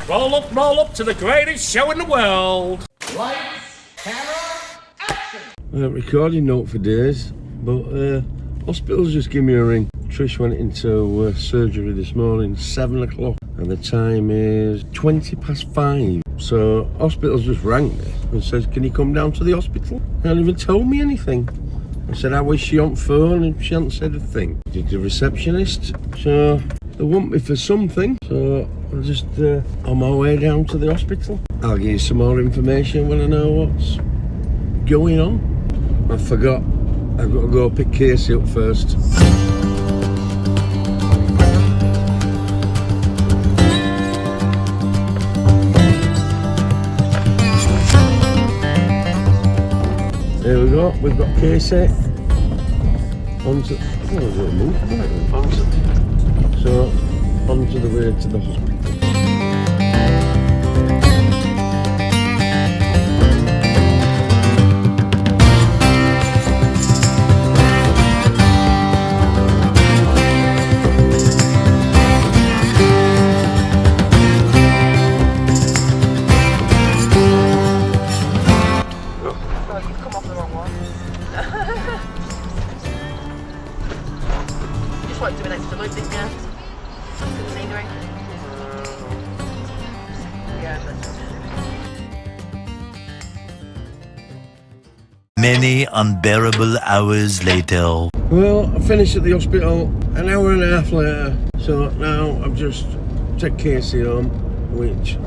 Roll up to the greatest show in the world. Lights, camera, action! Recording note for days, but hospital's just give me a ring. Trish went into surgery this morning, 7 o'clock, and the time is 5:20. So hospital's just rang me and says, can you come down to the hospital? They haven't even told me anything. I said, how is she on phone? And she hasn't said a thing. Did the receptionist? So they want me for something. So I'm just on my way down to the hospital. I'll give you some more information when I know what's going on. I forgot. I've got to go pick Casey up first. Here we go, we've got Casey onto the way to the hospital. Many unbearable hours later. Well, I finished at the hospital an hour and a half later, so now I've just taken Casey home, which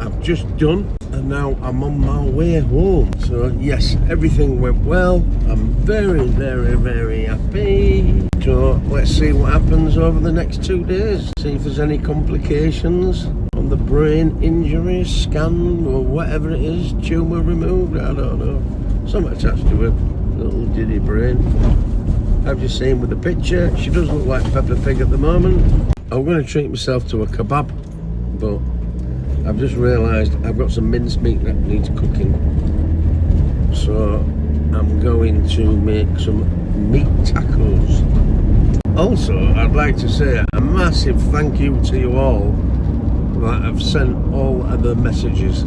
I've just done, and now I'm on my way home. So yes, everything went well. I'm very, very, very happy. So let's see what happens over the next 2 days. See if there's any complications on the brain injury, scan or whatever it is, tumour removed, I don't know. Something attached to her little diddy brain. I've just seen with the picture, she does look like Peppa Pig at the moment. I'm going to treat myself to a kebab, but I've just realised I've got some mincemeat that needs cooking. So I'm going to make some meat tacos. Also, I'd like to say a massive thank you to you all that have sent all of the messages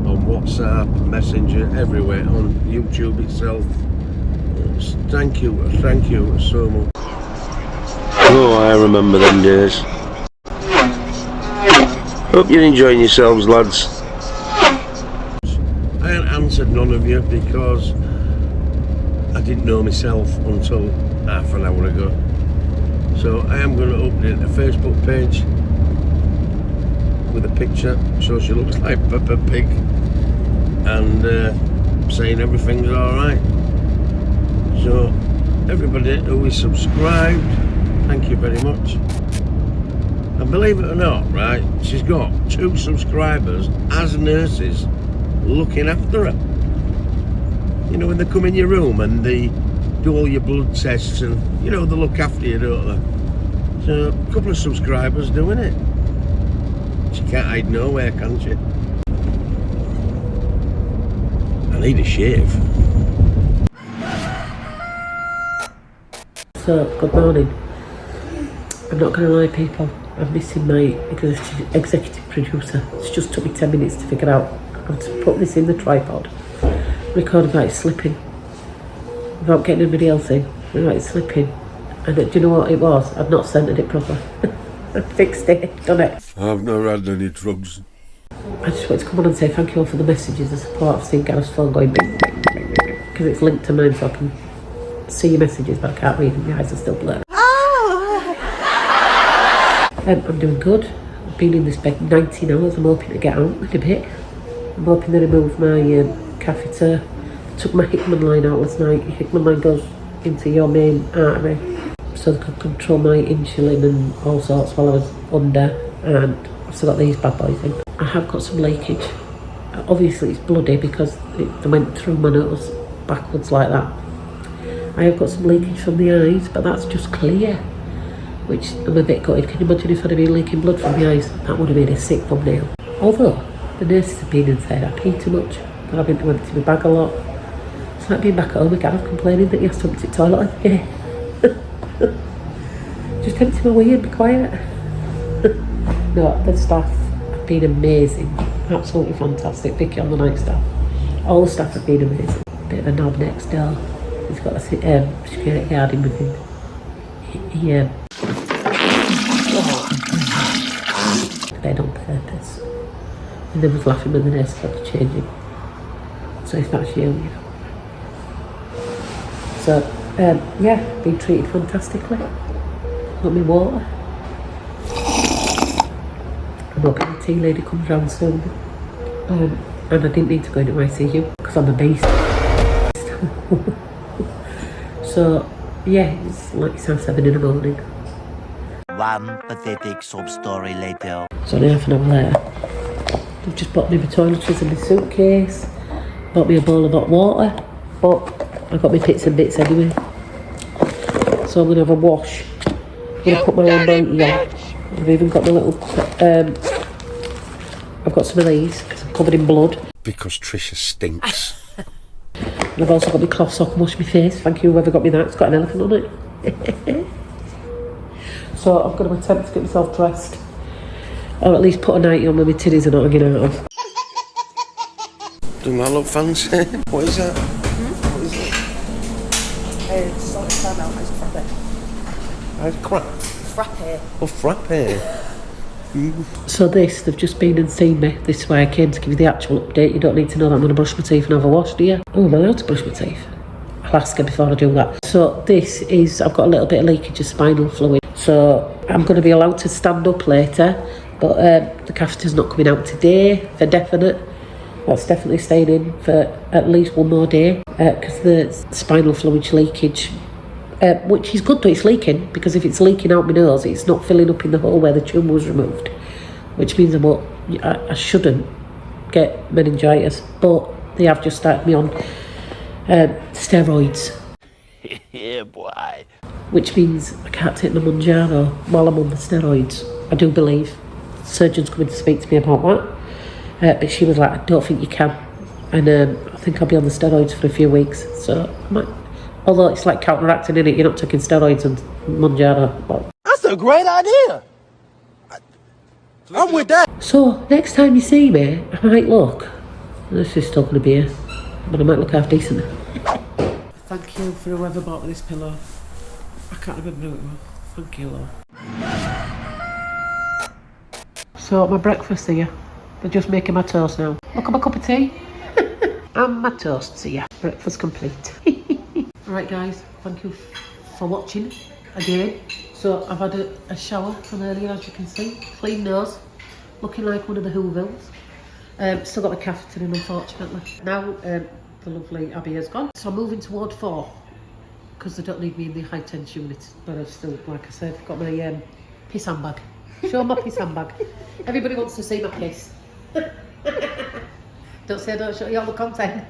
on WhatsApp, Messenger, everywhere, on YouTube itself. Thank you so much. Oh, I remember them days. Hope you're enjoying yourselves, lads. I hadn't answered none of you because I didn't know myself until half an hour ago. So I am going to update the Facebook page with a picture so she looks like Peppa Pig, and saying everything's alright. So everybody who is subscribed, thank you very much. And believe it or not, right, she's got 2 subscribers as nurses looking after her. You know, when they come in your room and they do all your blood tests and, you know, they look after you, don't they? So a couple of subscribers doing it. She can't hide nowhere, can she? I need a shave. So, good morning. I'm not going to lie, people. I'm missing my executive producer. It's just took me 10 minutes to figure out how to put this in the tripod. Record about it slipping. Without getting anybody else in. Without it slipping. And do you know what it was? I've not centred it properly. I fixed it, done it. I've never had any drugs. I just want to come on and say thank you all for the messages, the support. I've seen Gareth's phone going bing, bing, bing, bing, because it's linked to mine, so I can see your messages, but I can't read them. My eyes are still blurred. I'm doing good. I've been in this bed 19 hours. I'm hoping to get out in a bit. I'm hoping they remove my catheter. Took my Hickman line out last night. Your Hickman line goes into your main artery, so they could control my insulin and all sorts while I was under, and I've still got these bad boys in. I have got some leakage. Obviously it's bloody because they went through my nose backwards like that. I have got some leakage from the eyes, but that's just clear, which I'm a bit gutted. Can you imagine if I'd have been leaking blood from the eyes? That would have been a sick thumbnail. Although the nurses have been and said I pee too much, that I've been to empty my bag a lot. It's like being back at home with Gareth complaining that he has to empty the toilet every day. Just empty my wee and be quiet. No, the staff are been amazing, absolutely fantastic. Vicky on the night staff, all the staff have been amazing. Bit of a knob next door. He's got a security guard in with him. Bed on purpose, and then was laughing when the nurse started changing. So if that's you, So yeah, been treated fantastically. Got me water. I'm hoping the tea lady comes round soon. And I didn't need to go into ICU because I'm a beast. So yeah, it's like it's half 7 in the morning. One pathetic sob story later. So only half an hour later, I've just bought me my toiletries in my suitcase, bought me a bowl of hot water, but I got my bits and bits anyway. So I'm gonna have a wash. I'm gonna put my own blanket on. I've even got my little, I've got some of these because I'm covered in blood. Because Trisha stinks. And I've also got my cloth so I can wash my face. Thank you whoever got me that, it's got an elephant on it. So I'm going to attempt to get myself dressed. Or at least put a nightie on where my titties are not hanging out of. Doesn't that look fancy? What is that? What is that? It's sort of caramel ice frappe. Ice crap? Frappe. Oh, frappe. So they've just been and seen me. This is why I came to give you the actual update. You don't need to know that I'm going to brush my teeth and have a wash, do you? Oh, am I allowed to brush my teeth? I'll ask her before I do that. So this is, I've got a little bit of leakage of spinal fluid. So I'm going to be allowed to stand up later, but the catheter's not coming out today for definite. That's definitely staying in for at least one more day because the spinal fluid leakage, which is good that it's leaking, because if it's leaking out my nose, it's not filling up in the hole where the tumour was removed, which means I shouldn't get meningitis, but they have just started me on steroids. Yeah, boy. Which means I can't take the Manjaro while I'm on the steroids. I do believe. The surgeon's coming to speak to me about that. But she was like, I don't think you can. And I think I'll be on the steroids for a few weeks. So I might, although it's like counteracting in it, you're not taking steroids and Manjaro. Well, that's a great idea. I'm with that. so next time you see me, I might look. This is still going to be here, but I might look half decent. Thank you for whoever bought me this pillow. I can't remember who it was. Thank you, Lord. So my breakfast here. They're just making my toast now. Look at my cup of tea. And my toasts here. Breakfast complete. Alright guys, thank you for watching again. So I've had a shower from earlier, as you can see. Clean nose. Looking like one of the Whovilles. Still got the catheter in, unfortunately. Now the lovely Abby has gone. So I'm moving to Ward 4. Because they don't need me in the high tension unit. But I've still, like I said, got my piss handbag. Show my piss handbag. Everybody wants to see my piss. Don't say I don't show you all the content.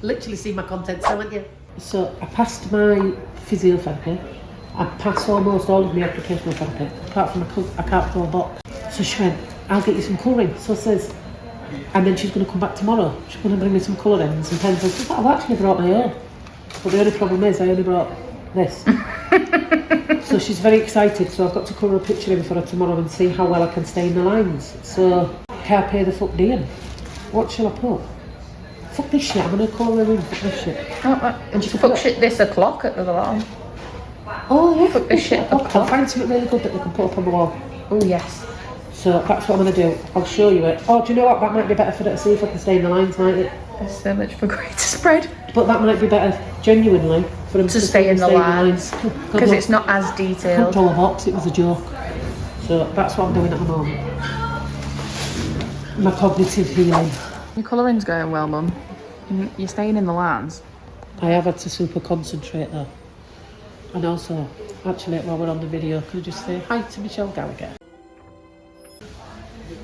Literally see my content, haven't you? So I passed my physiotherapy. I passed almost all of my occupational therapy, apart from I can't throw a box. So she went, I'll get you some colouring. So I says, and then she's going to come back tomorrow. She's going to bring me some colouring and some pencils. She's like, I've actually brought my own. But the only problem is I only brought this. So she's very excited, so I've got to colour a picture in for her tomorrow and see how well I can stay in the lines. So, carpe the fuck diem. What shall I put? Fuck this shit, I'm going to colour her in, fuck this shit. And you can put shit this o'clock at the bottom. Oh yeah, Fuck this shit I'll find something really good that they can put up on the wall. Oh yes. So that's what I'm going to do. I'll show you it. Oh, do you know what? That might be better for her to see if I can stay in the lines, might it? There's so much for greater spread. But that might be better, genuinely, for them To stay in the lines. Because Because it's not as I couldn't detailed. pull a box, it was a joke. So that's what I'm doing at the moment. My cognitive healing. Your colouring's going well, Mum. You're staying in the lines. I have had to super concentrate though. And also, actually, while we're on the video, can I just say hi to Michelle Gallagher?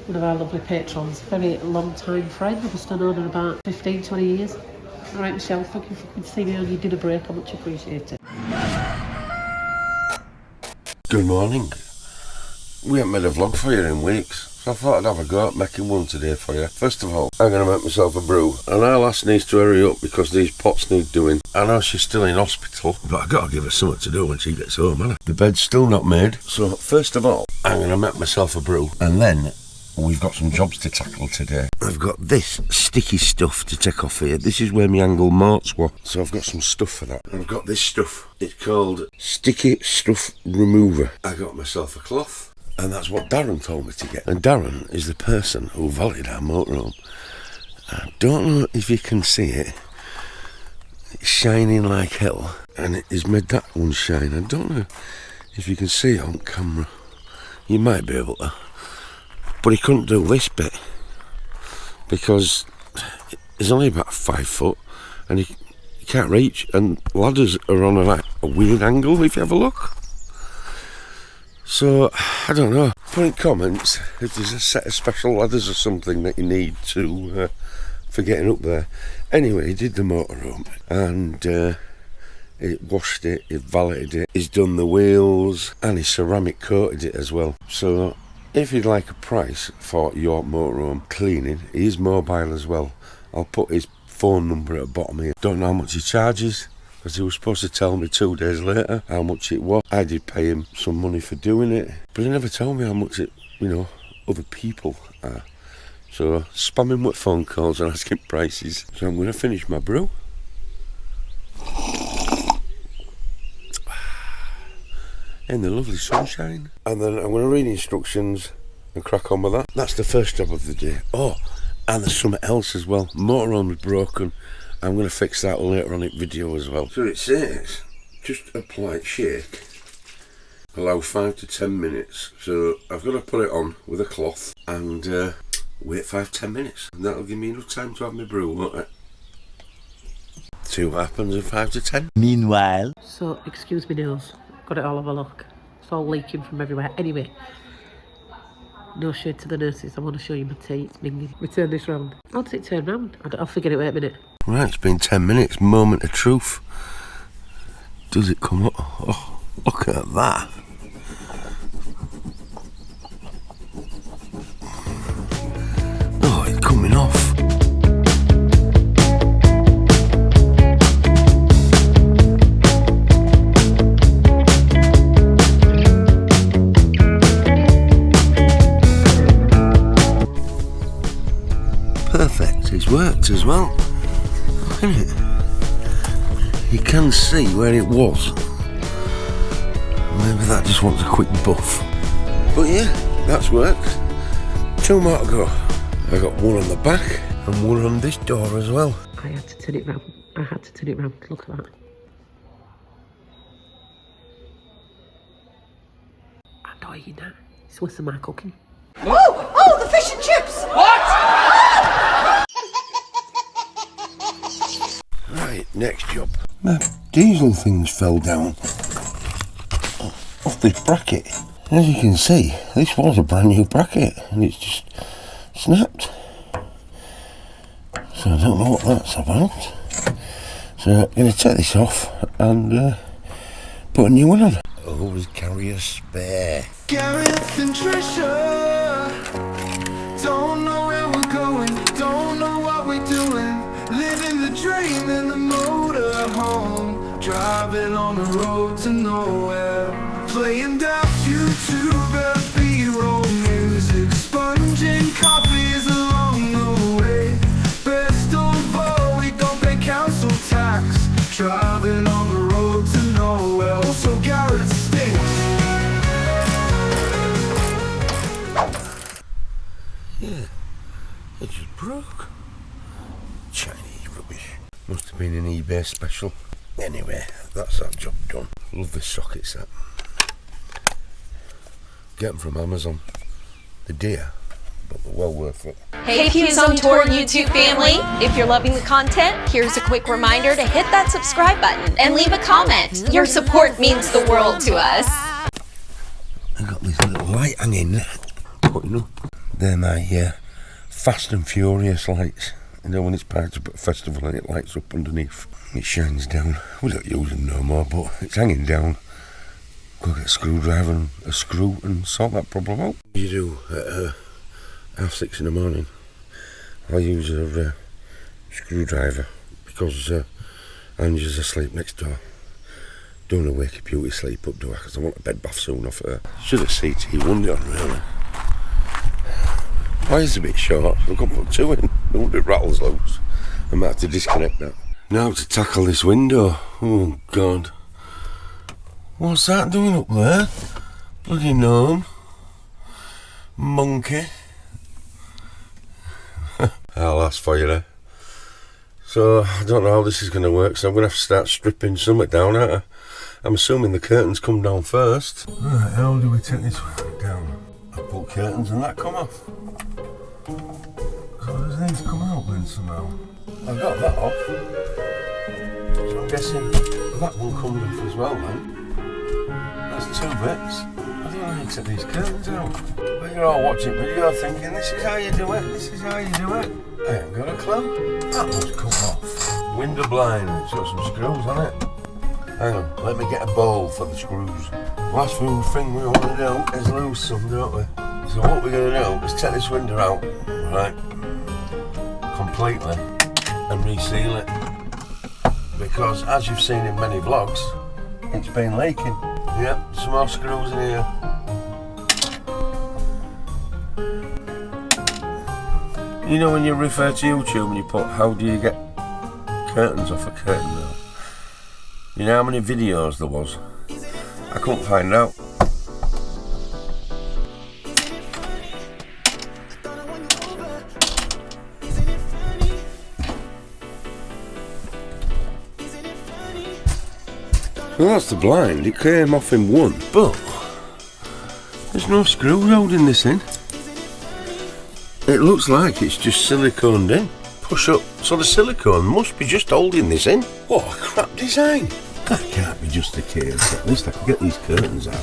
One of our lovely patrons, very long time friend. We've just known her about 15, 20 years. All right, Michelle, thank you for coming to see me on your dinner break. I much appreciate it. Good morning. We haven't made a vlog for you in weeks, so I thought I'd have a go at making one today for you. First of all, I'm going to make myself a brew, and I'll ask Niece to hurry up because these pots need doing. I know she's still in hospital, but I've got to give her something to do when she gets home, haven't I? The bed's still not made, so first of all, I'm going to make myself a brew, and then we've got some jobs to tackle today. I've got this sticky stuff to take off here. This is where my angle marks were, so I've got some stuff for that. I've got this stuff. It's called Sticky Stuff Remover. I got myself a cloth, and that's what Darren told me to get. And Darren is the person who valeted our motorhome. I don't know if you can see it. It's shining like hell, and it has made that one shine. I don't know if you can see it on camera. You might be able to. But he couldn't do this bit because it's only about 5 foot and he can't reach, and ladders are on a weird angle if you have a look. So I don't know, put in comments if there's a set of special ladders or something that you need to for getting up there. Anyway, he did the motorhome and he washed it, he valeted it, he's done the wheels and he ceramic coated it as well. So if you'd like a price for your motorhome cleaning, he is mobile as well. I'll put his phone number at the bottom here. Don't know how much he charges, because he was supposed to tell me 2 days later how much it was. I did pay him some money for doing it, but he never told me how much it, other people are. So spam him with phone calls and asking prices. So I'm going to finish my brew. In the lovely sunshine, and then I'm going to read instructions and crack on with that. That's the first job of the day. Oh, and there's something else as well. Motorhome is broken. I'm going to fix that later on in video as well. So it says just apply shake, allow 5 to 10 minutes. So I've got to put it on with a cloth and wait 5-10 minutes, and that'll give me enough time to have my brew, won't it? See what happens in 5 to 10. Meanwhile. So, excuse me nose, got it all over look. It's all leaking from everywhere. Anyway, no shade to the nurses, I want to show you my tea, it's minging. We turn this round. How does it turn round? I'll figure it out in a minute. Right, it's been 10 minutes, moment of truth. Does it come up? Oh, look at that. Oh, it's coming off. Perfect, it's worked as well. Look at it. You can see where it was. Maybe that just wants a quick buff. But yeah, that's worked. 2 more to go. I got one on the back and one on this door as well. I had to turn it round. Look at that. I know you know. It's worse than my cooking. Oh, the fish and chips! Right, next job. My diesel things fell down off this bracket. As you can see, this was a brand new bracket and it's just snapped. So I don't know what that's about. So I'm going to take this off and put a new one on. Always carry a spare. Garethandtrisha, don't know where we're going, don't know what we're doing. Living the dream in the motorhome, driving on the road to nowhere. Playing down YouTube, B-roll music, sponging coffees along the way. Best of all, we don't pay council tax, driving on the road to nowhere. Also Garrett stinks. Yeah, it just broke. Chinese rubbish. Must have been an eBay special. Anyway, that's that job done. Love the socket set. Get them from Amazon. They're dear, but they're well worth it. Hey Pughs on Tour YouTube family! If you're loving the content, here's a quick reminder to hit that subscribe button and leave a comment. Your support means the world to us. I got this little light hanging, putting up. They're my Fast and Furious lights. You know when it's part of a festival and it lights up underneath. It shines down. We don't use them no more, but it's hanging down. Go get a screwdriver and a screw and sort that problem out. You do at 6:30 in the morning. I use a screwdriver because Angie's asleep next door. Don't want to wake a beauty sleep up, do I? Because I want a bed bath soon off her. Should have CT1 on really. wire's a bit short. I can put 2 in. Don't it rattles loose. I might have to disconnect that. Now to tackle this window. Oh God. What's that doing up there? Bloody gnome. Monkey. I'll ask for you there. So I don't know how this is going to work, so I'm going to have to start stripping something down, aren't I? I'm assuming the curtains come down first. Right, how do we take this down? I put curtains and that come off. So does it need to come out then somehow? I've got that off. So I'm guessing that will come off as well then. That's 2 bits. I don't know how to take these curtains out. But you're all watching video thinking, this is how you do it, this is how you do it. I ain't got a clue. That must come off. Window blind, it's got some screws on it. Hang on, let me get a bowl for the screws. Last thing we want to do is lose some, don't we? So what we're going to do is take this window out, right, completely, and reseal it. Because as you've seen in many vlogs, it's been leaking. Yep, some more screws in here. You know when you refer to YouTube and you put, how do you get curtains off a curtain rail? You know how many videos there was? I couldn't find out. Well, that's the blind. It came off in one, but there's no screw holding this in. It looks like it's just siliconed in. Push up, so the silicone must be just holding this in. What a crap design. That can't be just the case. At least I can get these curtains out.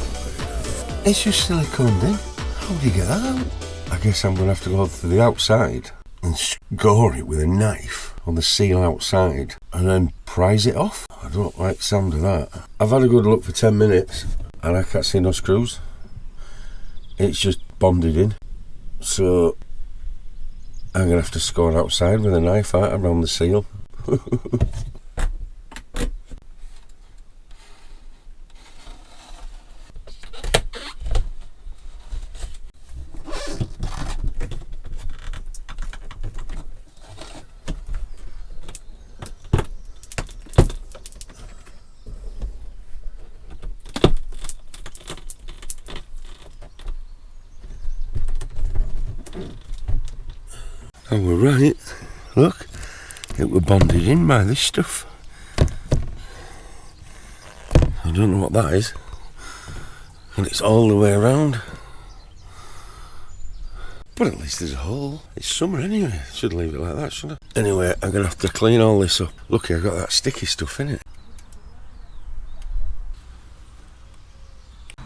It's just siliconed in. How do you get that out? I guess I'm going to have to go to the outside and score it with a knife on the seal outside and then prise it off. I don't like the sound of that. I've had a good look for 10 minutes and I can't see no screws. It's just bonded in. So I'm going to have to score outside with a knife out around the seal. And we're right, look, it were bonded in by this stuff. I don't know what that is. And it's all the way around. But at least there's a hole. It's summer anyway, should leave it like that, shouldn't I? Anyway, I'm going to have to clean all this up. Lucky I got that sticky stuff in it.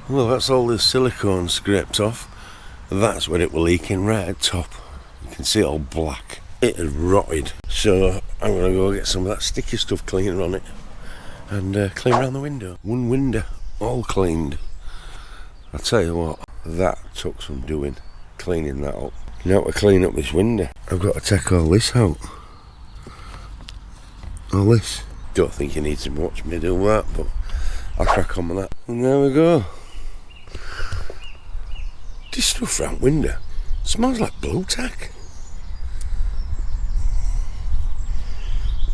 Well, that's all the silicone scraped off. That's where it will leak in right at top. You can see it all black. It had rotted. So I'm going to go get some of that sticky stuff cleaner on it and clean around the window. One window, all cleaned. I'll tell you what, that took some doing, cleaning that up. Now to clean up this window, I've got to take all this out. All this. Don't think you need to watch me do that, but I'll crack on with that. And there we go. This stuff round window smells like blue tack.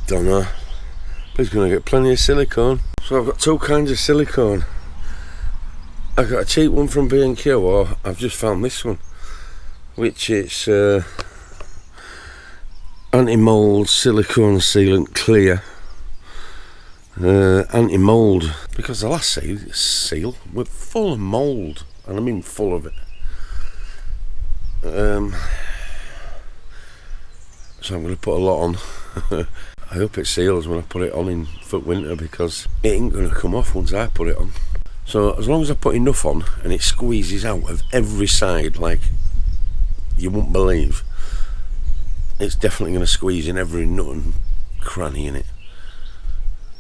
Don't know, but it's going to get plenty of silicone. So I've got 2 kinds of silicone. I've got a cheap one from B&Q, or I've just found this one, which is anti-mould silicone sealant clear. Anti-mould, because the last seal was full of mould, and I mean full of it. So I'm going to put a lot on. I hope it seals when I put it on for winter, because it ain't going to come off once I put it on. So as long as I put enough on and it squeezes out of every side like you won't believe, it's definitely going to squeeze in every nut and cranny in it.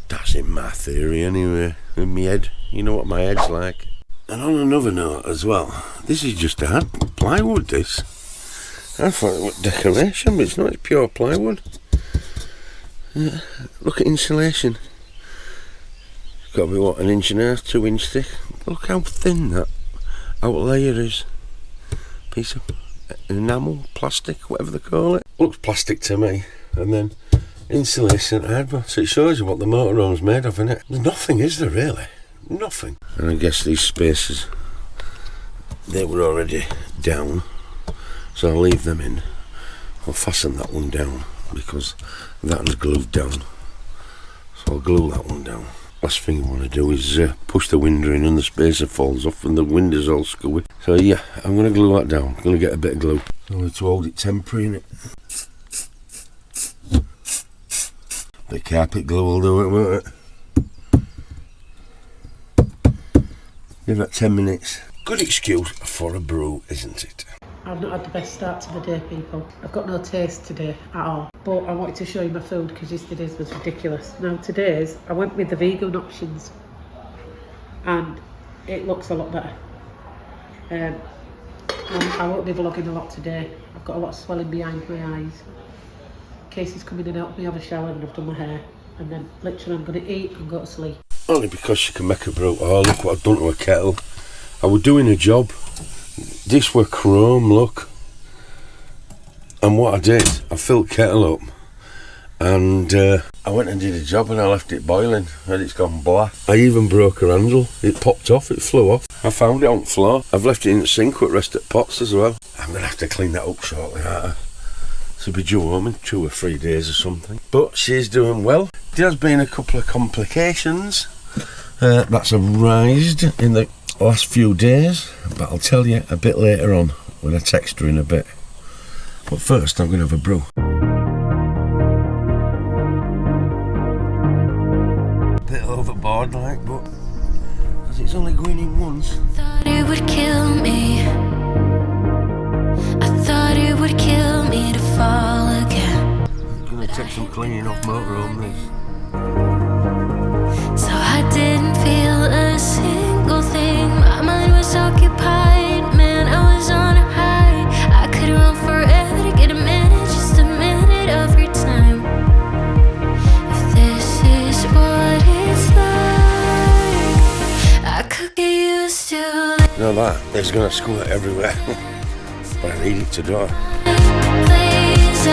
That's in my theory anyway, in my head. You know what my head's like. And on another note as well, this is just a hard plywood, this. I thought it was decoration, but it's not, it's pure plywood. Look at insulation. It's got to be what, 1.5 inches, 2 inch thick. Look how thin that outer layer is. Piece of enamel, plastic, whatever they call it. Looks plastic to me. And then insulation hardware. So it shows you what the motorhome's made of, innit? There's nothing, is there really? Nothing. And I guess these spaces, they were already down. So I'll leave them in. I'll fasten that one down because that one's glued down. So I'll glue that one down. Last thing I want to do is push the window in and the spacer falls off and the window's all screwy. So yeah, I'm going to glue that down. I'm going to get a bit of glue. Only to hold it temporary, innit? The carpet glue will do it, won't it? Give that 10 minutes. Good excuse for a brew, isn't it? I've not had the best start to the day, people. I've got no taste today at all. But I wanted to show you my food because yesterday's was ridiculous. Now today's, I went with the vegan options and it looks a lot better. I won't be vlogging a lot today. I've got a lot of swelling behind my eyes. Casey's coming in and helped me have a shower and I've done my hair. And then literally I'm going to eat and go to sleep. Only because she can make a brew. Oh, look what I've done to a kettle. I was doing a job. This were chrome, look. And what I did, I filled kettle up and I went and did a job and I left it boiling and it's gone black. I even broke her handle. It popped off, it flew off. I found it on the floor. I've left it in the sink with rest at pots as well. I'm going to have to clean that up shortly, aren't I? She'll be due home in 2 or 3 days or something. But she's doing well. There has been a couple of complications that's arisen in the last few days, but I'll tell you a bit later on when I text her in a bit. But first I'm going to have a brew. Bit overboard like, but because it's only going in once. Thought it would kill me. I thought it would kill me to fall again. I'm going to take some cleaning off Motorhome this. So I didn't feel a single thing. My mind was occupied, man, I was on a high. I could run forever to get a minute, just a minute of your time. If this is what it's like, I could get used to it. You know that, it's going to squirt everywhere. But I need it to dry. Please, I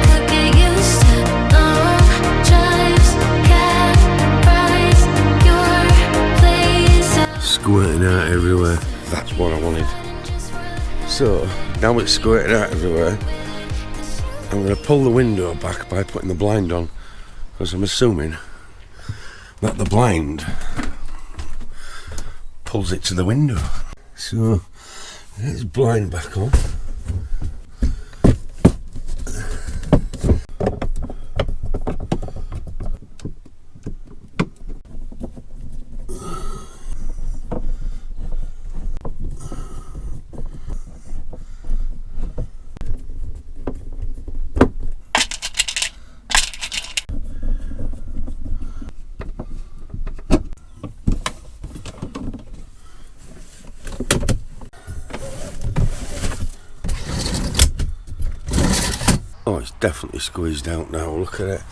could get used to long drives, cab rides, your place. Squirting out everywhere. That's what I wanted. So, now it's squirting out everywhere. I'm going to pull the window back by putting the blind on. Because I'm assuming that the blind pulls it to the window. So, let's blind back on. Oh, it's definitely squeezed out now, look at it.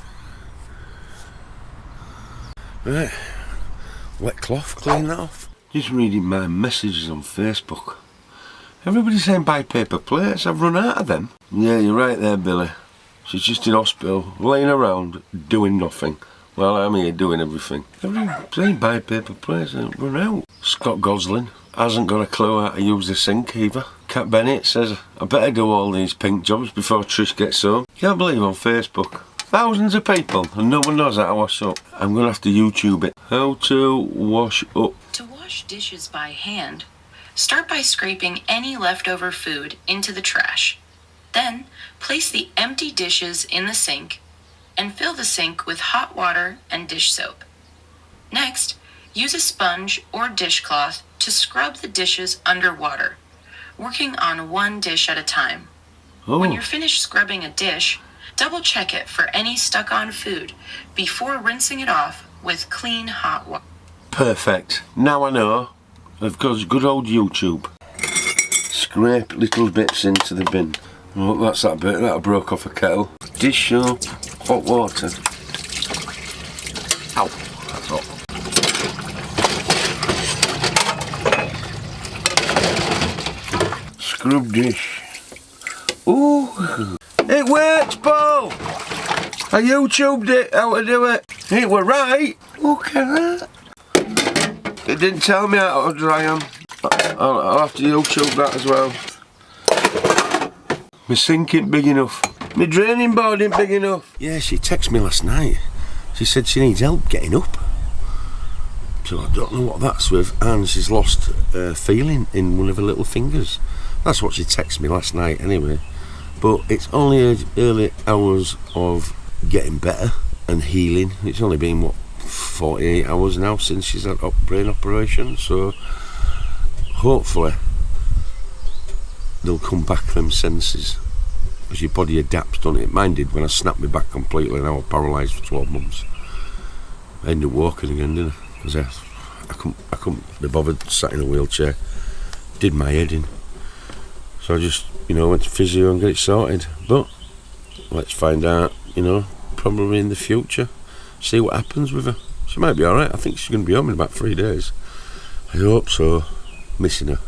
Right, wet cloth, clean that off. Just reading my messages on Facebook. Everybody's saying buy paper plates, I've run out of them. Yeah, you're right there, Billy. She's just in hospital, laying around, doing nothing. Well, I'm here doing everything. Everybody's saying buy paper plates, I've run out. Scott Gosling hasn't got a clue how to use the sink either. Kat Bennett says, I better do all these pink jobs before Trish gets home. Can't believe on Facebook. Thousands of people and no one knows how to wash up. I'm going to have to YouTube it. How to wash up. To wash dishes by hand, start by scraping any leftover food into the trash. Then, place the empty dishes in the sink and fill the sink with hot water and dish soap. Next, use a sponge or dishcloth to scrub the dishes underwater, working on one dish at a time. Oh. When you're finished scrubbing a dish, double check it for any stuck-on food before rinsing it off with clean hot water. Perfect. Now I know. Of course, good old YouTube. Scrape little bits into the bin. Oh, that's that bit. That broke off a kettle. Dish soap, hot water. Ow, that's hot. Scrub dish. Ooh. It works, Paul. I YouTubed it, how to do it. It were right. Look at that. It didn't tell me how to dry them. I'll have to YouTube that as well. My sink ain't big enough. My draining board ain't big enough. Yeah, she texted me last night. She said she needs help getting up. So I don't know what that's with. And she's lost feeling in one of her little fingers. That's what she texted me last night anyway. But it's only early hours of getting better and healing. It's only been, what, 48 hours now since she's had a brain operation. So hopefully they'll come back them senses. As your body adapts, don't it? Mine did when I snapped my back completely and I was paralysed for 12 months. I ended up walking again, didn't I? Because I couldn't be bothered sat in a wheelchair. Did my head in. So I just, went to Physio and get it sorted. But let's find out, probably in the future. See what happens with her. She might be alright. I think she's going to be home in about 3 days. I hope so. Missing her.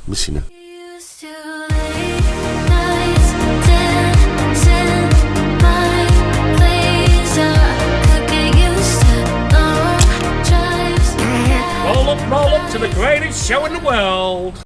Roll up to the greatest show in the world.